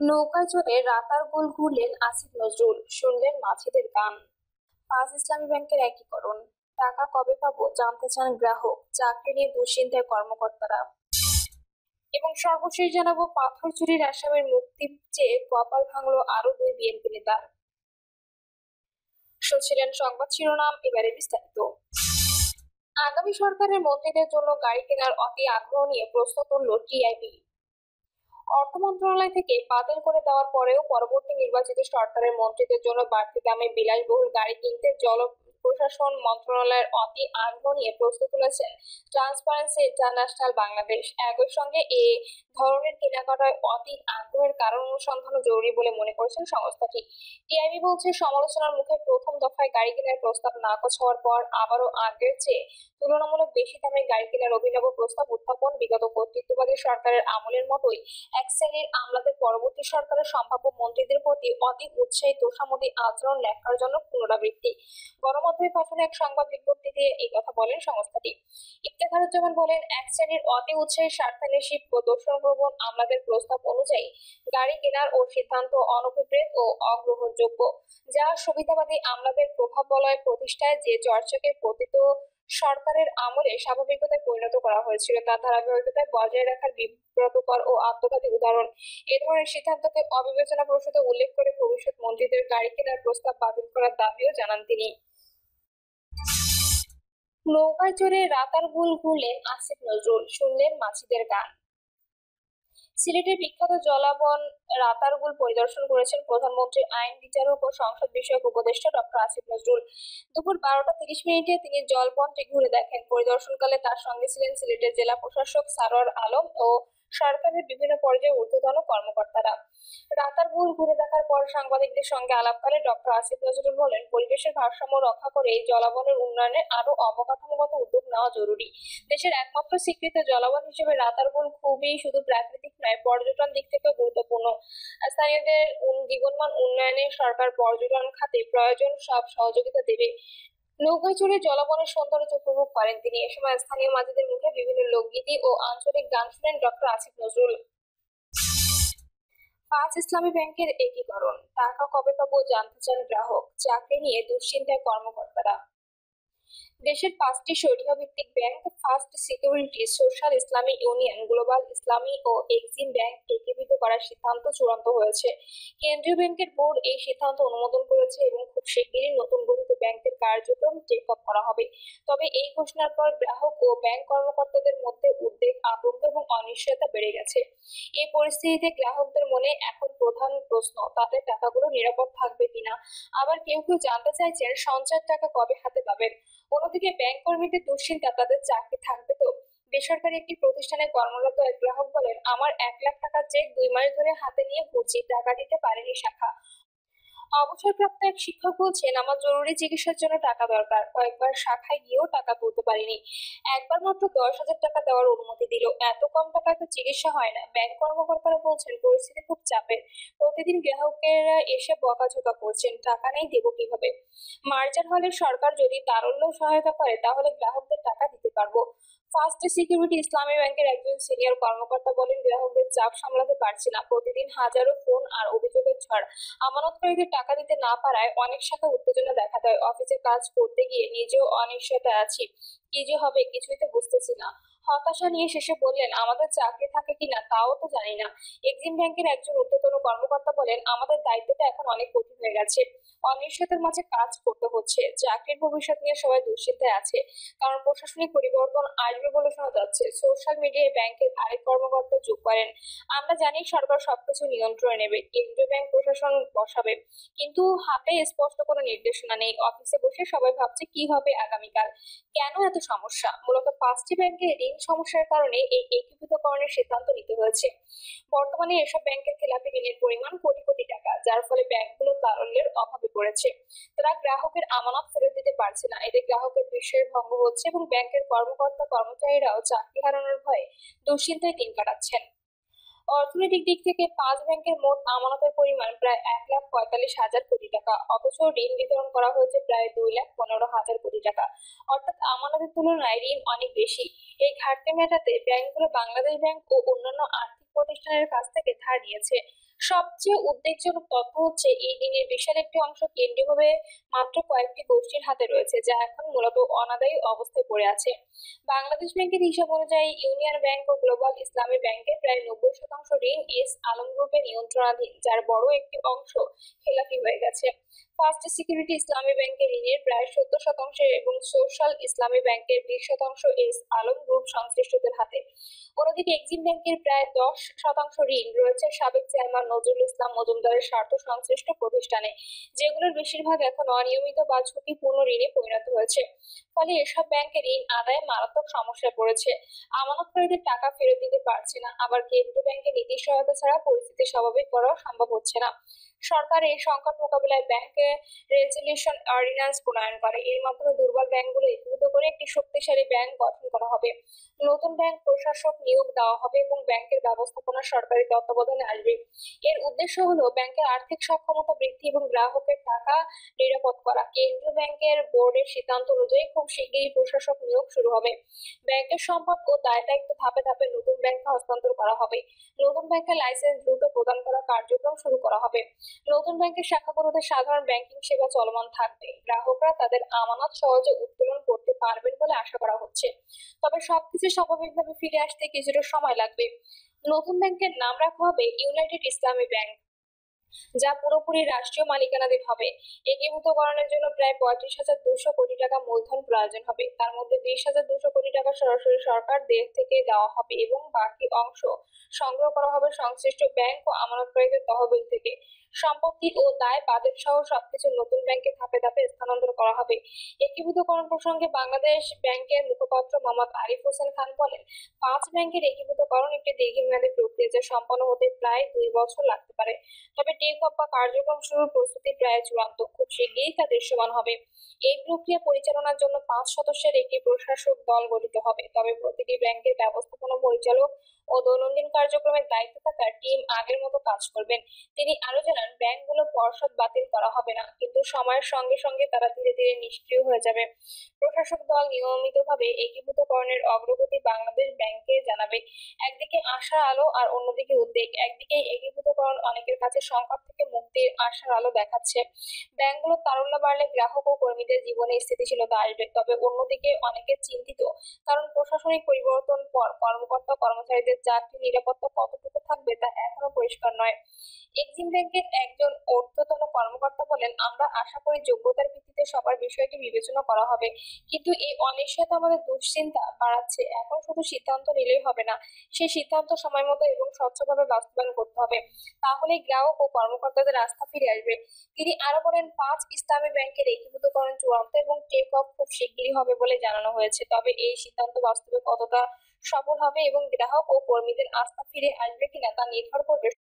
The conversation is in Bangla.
নৌকায় চড়ে রাতারগুল ঘুরলেন আসিফ নজরুল, শুনলেন মাঝিদের গান। পাঁচ ইসলামী ব্যাংকের একীকরণ, টাকা কবে পাবো জানতে চান গ্রাহক, চাকরি নিয়ে দুশ্চিন্তায় কর্মকর্তারা। এবং সর্বশেষ জানাবো, পাথর চুরির আসামির মুক্তি চেয়ে কপাল ভাঙলো আরো দুই বিএনপি নেতার। শুনছিলেন সংবাদ শিরোনাম, এবারে বিস্তারিত। আগামী সরকারের মন্ত্রীদের জন্য গাড়ি কেনার অতি আগ্রহ নিয়ে প্রশ্ন তুলল টিআইবি। অর্থ মন্ত্রণালয় থেকে বাতিল করে দেওয়ার পরেও পরবর্তী নির্বাচিত সরকারের মন্ত্রীদের জন্য বাড়তি দামে বিলাসবহুল গাড়ি কিনতে প্রশাসন মন্ত্রণালয়ের অতি আগ্রহ নিয়ে প্রশ্ন তুলেছেন ট্রান্সপারেন্সি ইন্টারন্যাশনাল বাংলাদেশ। একই সঙ্গে এ ধরনের কেনাকাটায় অতি আগ্রহের কারণ অনুসন্ধান জরুরি বলে মনে করছেন সংস্থাটি। টিআইবি বলছে, সমালোচনার মুখে প্রথম দফায় গাড়ি কেনার প্রস্তাব নাকচ হওয়ার পর আবারও আগের চেয়ে তুলনামূলক বেশি দামে গাড়ি কেনার অভিনব প্রস্তাব উত্থাপন বিগত কর্তৃত্ববাদী সরকারের আমলের মতোই এক শ্রেণীর আমলাদের পরবর্তী সরকারের সম্ভাব্য মন্ত্রীদের প্রতি অতি উৎসাহী তোষামোদী আচরণ ন্যাক্কারজনক পুনরাবৃত্তি। গণমাধ্যমে পাঠানো এক সংবাদ বিজ্ঞপ্তিতে এই কথা বলেন সংস্থাটি। ইফতেখারুজ্জামান বলেন, এক শ্রেণীর অতি উৎসাহী স্বার্থান্বেষী দোষণপ্রবণ আমলাদের প্রস্তাব অনুযায়ী গাড়ি কেনার ও সিদ্ধান্ত অনভিপ্রেত ও অগ্রহণযোগ্য, যা সুবিধাবাদী আমলাদের প্রভাব বলয় প্রতিষ্ঠায় যে চর্চাকে পতিত সরকারের আমলে স্বাভাবিকতায় পরিণত করা হয়েছিল তার ধারাবাহিকতায় বজায় রাখার বিব্রতকর ও আত্মঘাতী উদাহরণ। এ ধরনের সিদ্ধান্তকে অবিবেচনাপ্রসূত উল্লেখ করে ভবিষ্যৎ মন্ত্রীদের গাড়ি কেনার প্রস্তাব বাতিল করার দাবিও জানান তিনি। নৌকায় চড়ে রাতারগুল ঘুরলেন আসিফ নজরুল, শুনলেন মাঝিদের গান। সিলেটের বিখ্যাত জলাবন রাতারগুল পরিদর্শন করেছেন প্রধানমন্ত্রী, আইন বিচারক ও সংসদ বিষয়ক উপদেষ্টা ডক্টর আসিফ নজরুল। দুপুর 12টা 30 মিনিটে তিনি জলবনটি ঘুরে দেখেন। পরিদর্শনকালে তার সঙ্গে ছিলেন সিলেটের জেলা প্রশাসক সারোয়ার আলম ও সরকারের বিভিন্ন পর্যায়ে ঊর্ধ্বতন কর্মকর্তারা। রাতারগুল ঘুরে দেখার পর সাংবাদিকদের সঙ্গে আলাপকালে ডক্টর আসিফ নজরুল বলেন, পরিবেশের ভারসাম্য রক্ষা করে এই জলাবনের উন্নয়নে আরো অবকাঠামোগত উদ্যোগ নেওয়া জরুরি। দেশের একমাত্র স্বীকৃত জলাবন হিসেবে রাতারগুল খুবই শুধু প্রাকৃতিক নয়, পর্যটন দিক থেকে গুরুত্বপূর্ণ। স্থানীয়দের জীবনমান উন্নয়নে সরকার পর্যটন খাতে প্রয়োজন সব সহযোগিতা দেবে। নৌকায় চড়ে জলাবনের সৌন্দর্য উপভোগ করেন তিনি। এ সময় স্থানীয় মাঝিদের মুখে বিভিন্ন লোকগীতি ও আঞ্চলিক গান শুনেন ডক্টর আসিফ নজরুল। পাঁচ ইসলামী ব্যাংকের একীকরণ, টাকা কবে পাবো জানতে চান গ্রাহক, চাকরি নিয়ে দুশ্চিন্তায় কর্মকর্তারা। দেশের 5টি শরিয়া ভিত্তিক ব্যাংক ফার্স্ট সিকিউরিটি, সোশ্যাল ইসলামী ইউনিয়ন, গ্লোবাল ইসলামী ও এক্সিম ব্যাংক একীভূত করার সিদ্ধান্ত চূড়ান্ত হয়েছে। কেন্দ্রীয় ব্যাংকের বোর্ড এই সিদ্ধান্ত অনুমোদন করেছে এবং খুব শিগগিরই নতুন গঠিত ব্যাংকের কার্যক্রম টেক অফ করা হবে। তবে এই ঘোষণার পর গ্রাহক ও ব্যাংক কর্মকর্তাদের মধ্যে উদ্বেগ, আতঙ্ক এবং অনিশ্চয়তা বেড়ে গেছে। এই পরিস্থিতিতে গ্রাহকদের মনে এখন প্রধান প্রশ্ন, তাদের টাকাগুলো নিরাপদ থাকবে কিনা। আবার কেউ কেউ জানতে চাইছেন, সঞ্চয়ের টাকা কবে হাতে পাবেন। অন্যদিকে ব্যাংক কর্মীদের দুশ্চিন্তা, তাদের চাকরি থাকবে তো। বেসরকারি একটি প্রতিষ্ঠানে কর্মরত এক গ্রাহক বলেন, আমার 1 লাখ টাকার চেক 2 মাস ধরে হাতে নিয়ে ঘুরছি, টাকা দিতে পারেনি শাখা। অবসরপ্রাপ্ত এক শিক্ষক বলছেন, আমার জরুরি চিকিৎসার জন্য টাকা দরকার, কয়েকবার শাখায় গিয়েও টাকা তুলতে পারিনি। একবার মাত্র 10,000 টাকা দেওয়ার অনুমতি দিল, এত কম টাকায় তো চিকিৎসা হয় না। ব্যাংক কর্মকর্তারা বলছেন, পরিস্থিতি খুব চাপের। প্রতিদিন গ্রাহকেরা এসে বকাঝকা করছেন, টাকা নেই, দেবো কিভাবে। মার্জার হলে সরকার যদি তারল্য সহায়তা করে তাহলে গ্রাহকদের টাকা দিতে পারবো। ফার্স্ট সিকিউরিটি ইসলামী ব্যাংকের একজন সিনিয়র কর্মকর্তা বলেন, গ্রাহকদের চাপ সামলাতে পারছি না, প্রতিদিন হাজারো ফোন আর অভিযোগের ঝড়। আমানতকারীদের টাকা দিতে না পারায় অনেক শাখা উত্তেজনা দেখা দেয়। অফিসে কাজ করতে গিয়ে নিজেও অনিশ্চয়তায় আছি, কি যে হবে কিছুই তো বুঝতেছি না। হতাশা নিয়ে শেষে বললেন, আমাদের চাকরি থাকে কিনা তাও তো জানি না। এক্সিম ব্যাংকের একজন ঊর্ধ্বতন কর্মকর্তা বলেন, আমাদের দায়িত্বটা এখন অনেক কঠিন হয়ে গেছে। অনিশ্চয়তার মাঝে কাজ করতে হচ্ছে। চাকরির ভবিষ্যৎ নিয়ে সবাই দুশ্চিন্তায় আছে, কারণ প্রশাসনিক পরিবর্তন আসবে বলে শোনা যাচ্ছে। সোশ্যাল মিডিয়ায় ব্যাংকের আরেক কর্মকর্তা যোগ করেন, আমরা জানি সরকার সবকিছু নিয়ন্ত্রণে নেবে, কেন্দ্রীয় ব্যাংক প্রশাসন বসাবে, কিন্তু হাতে স্পষ্ট কোনো নির্দেশনা নেই। অফিসে বসে সবাই ভাবছে কি হবে আগামীকাল। কেন এত সমস্যা? মূলত 5টি ব্যাংকের ঋণ সমস্যার কারণে এই একীভূতকরণের সিদ্ধান্ত নিতে হয়েছে। বর্তমানে এসব ব্যাংকের খেলাপি ঋণের পরিমাণ কোটি কোটি টাকা, যার ফলে ব্যাংকগুলো তারল্যের অভাবে পড়েছে। তারা গ্রাহকের আমানত ফেরত দিতে পারছে না, এতে গ্রাহকের বিশ্বাস ভঙ্গ হচ্ছে এবং ব্যাংকের কর্মকর্তা কর্মচারীরাও চাকরি হারানোর ভয়ে দুশ্চিন্তায় দিন কাটাচ্ছেন। অর্থনৈতিক দিক থেকে 5 ব্যাংকের মোট আমানতের পরিমাণ প্রায় 1,45,000 কোটি টাকা, অথচ ঋণ বিতরণ করা হয়েছে প্রায় 2,15,000 কোটি টাকা। অর্থাৎ আমানতের তুলনায় ঋণ অনেক বেশি। এই ঘাটতি মেটাতে ব্যাংকগুলো বাংলাদেশ ব্যাংক ও অন্যান্য আর্থিক প্রতিষ্ঠানের কাছ থেকে ধার নিয়েছে। সবচেয়ে উদ্বেগজনক তথ্য হচ্ছে এই ঋণের বিশাল একটি অংশ কেন্দ্রীয়ভাবে মাত্র কয়েকটি গোষ্ঠীর হাতে রয়েছে, যা এখন মূলত অনাদায়ী অবস্থায় পড়ে আছে। বাংলাদেশ ব্যাংকের হিসাব অনুযায়ী ইউনিয়ন ব্যাংক ও গ্লোবাল ইসলামী ব্যাংকের প্রায় 90% ঋণ এস আলম গ্রুপের নিয়ন্ত্রণাধীন, যার বড় একটি অংশ খেলাপি হয়ে গেছে। ফার্স্ট সিকিউরিটি ইসলামী ব্যাংকের ঋণের প্রায় 70% এবং সোশ্যাল ইসলামী ব্যাংকের 20% এস আলম গ্রুপ সংশ্লিষ্টদের হাতে। অন্যদিকে এক্সিম ব্যাংকের প্রায় 10% ঋণ রয়েছে সাবেক চেয়ারম্যান নজরুল ইসলাম মজুমদারের স্বার্থ সংশ্লিষ্ট প্রতিষ্ঠানে, যেগুলোর বেশিরভাগ এখন অনিয়মিত বা ঝুঁকিপূর্ণ ঋণে পরিণত হয়েছে। ফলে এসব ব্যাংকের ঋণ আদায়ে মারাত্মক সমস্যায় পড়েছে, আমানতকারীদের টাকা ফেরত দিতে পারছে না, আবার কেন্দ্রীয় ব্যাংকের নীতি সহায়তা ছাড়া পরিস্থিতি স্বাভাবিক করাও সম্ভব হচ্ছে না। সরকার এই সংকট মোকাবিলায় ব্যাংকে রেজলিউশন অর্ডিন্যান্স প্রণয়ন করে। এর মাধ্যমে দুর্বল ব্যাংকগুলো একীভূত করে একটি শক্তিশালী ব্যাংক গঠন করা হবে। নতুন ব্যাংক প্রশাসক নিয়োগ দেওয়া হবে এবং ব্যাংকের ব্যবস্থাপনা সরকারি তত্ত্বাবধানে আসবে। এর উদ্দেশ্য হলো ব্যাংকের আর্থিক সক্ষমতা বৃদ্ধি এবং গ্রাহকের টাকা নিরাপদ করা। কেন্দ্রীয় ব্যাংকের বোর্ডের সিদ্ধান্ত অনুযায়ী খুব শিগগিরই প্রশাসক নিয়োগ শুরু হবে। ব্যাংকের সম্পদ ও দায় দায়িত্ব ধাপে ধাপে নতুন ব্যাংকে হস্তান্তর করা হবে। নতুন ব্যাংকের লাইসেন্স দ্রুত প্রদান করা কার্যক্রম শুরু করা হবে। নতুন ব্যাংকের শাখাগুলোতে সাধারণ ব্যাংকিং সেবা চলমান থাকবে। গ্রাহকরা তাদের আমানত সহজে উত্তোলন করতে পারবেন বলে আশা করা হচ্ছে। তবে সবকিছু স্বাভাবিকভাবে ফিরে আসতে কিছুটা সময় লাগবে। নতুন ব্যাংকের নাম রাখা হবে ইউনাইটেড ইসলামী ব্যাংক, যা পুরোপুরি রাষ্ট্রীয় মালিকানাধীন হবে। একীভূতকরণের জন্য প্রায় 35,200 কোটি টাকা মূলধন প্রয়োজন হবে। তার মধ্যে 20,200 কোটি টাকা সরাসরি সরকার দেশ থেকে দেওয়া হবে এবং বাকি অংশ সংগ্রহ করা হবে সংশ্লিষ্ট ব্যাংক ও আমানতকারীদের তহবিল থেকে। সম্পত্তি ও দায় বাজেট সহ সবকিছু নতুন ব্যাংকে ধাপে ধাপে স্থানান্তর করা হবে। একীভূতকরণ প্রসঙ্গে বাংলাদেশ ব্যাংকের মুখপাত্র মোহাম্মদ আরিফ হোসেন খান বলেন, 5 ব্যাংকের একীভূতকরণ একটি দীর্ঘমেয়াদী প্রক্রিয়া, যা সম্পন্ন হতে প্রায় 2 বছর লাগতে পারে। তবে টেক অফ বা কার্যক্রম শুরুর প্রস্তুতি প্রায় চূড়ান্ত, খুব শিগগিরই তা দৃশ্যমান হবে। এই প্রক্রিয়া পরিচালনার জন্য 5 সদস্যের একটি প্রশাসক দল গঠিত হবে। তবে প্রতিটি ব্যাংকের ব্যবস্থাপনা পরিচালক ও দৈনন্দিন কার্যক্রমের দায়িত্ব থাকা টিম আগের মতো কাজ করবেন। তিনি আরো জানান, ব্যাংকগুলো পর্ষদ বাতিল করা হবে না, কিন্তু সময়ের সঙ্গে সঙ্গে তারা ধীরে ধীরে নিষ্ক্রিয় হয়ে যাবে। প্রশাসক দল নিয়মিতভাবে একীভূতকরণের অগ্রগতি বাংলাদেশ ব্যাংকে জানাবে। একদিকে আশার আলো আর অন্যদিকে উদ্বেগ। একদিকে একীভূতকরণ অনেকের কাছে সংকট থেকে মুক্তির আশার আলো দেখাচ্ছে। ব্যাংকগুলোর তারল্য বাড়লে গ্রাহক ও কর্মীদের জীবনে স্থিতিশীলতা আসবে। তবে অন্যদিকে অনেকে চিন্তিত, কারণ প্রশাসনিক পরিবর্তন পর কর্মকর্তা কর্মচারীদের চাকরি নিরাপত্তা কতটুকু থাকবে তা এখনো পরিষ্কার নয়। এক্সিম ব্যাংকের একজন ঊর্ধ্বতন কর্মকর্তা বলেন, আমরা আশা করি যোগ্যতার ভিত্তিতে সবার বিষয়টি বিবেচনা করা হবে, কিন্তু এই অনিশ্চয়তা আমাদের দুশ্চিন্তা বাড়াচ্ছে। এখন শুধু সিদ্ধান্ত নিলেই হবে না, সেই সিদ্ধান্ত সময়মতো এবং স্বচ্ছভাবে বাস্তবায়ন করতে হবে। তাহলে গ্রাহক ও কর্মকর্তাদের আস্থা ফিরে আসবে। তিনি আরো বলেন, 5 ইসলামী ব্যাংকের একীভূতকরণ চূড়ান্ত এবং টেক অফ খুব শিগগিরই হবে বলে জানানো হয়েছে। তবে এই সিদ্ধান্ত বাস্তবে কতটা সফল হবে এবং গ্রাহক ও কর্মীদের আস্থা ফিরে আসবে কিনা তা নির্ভর করবে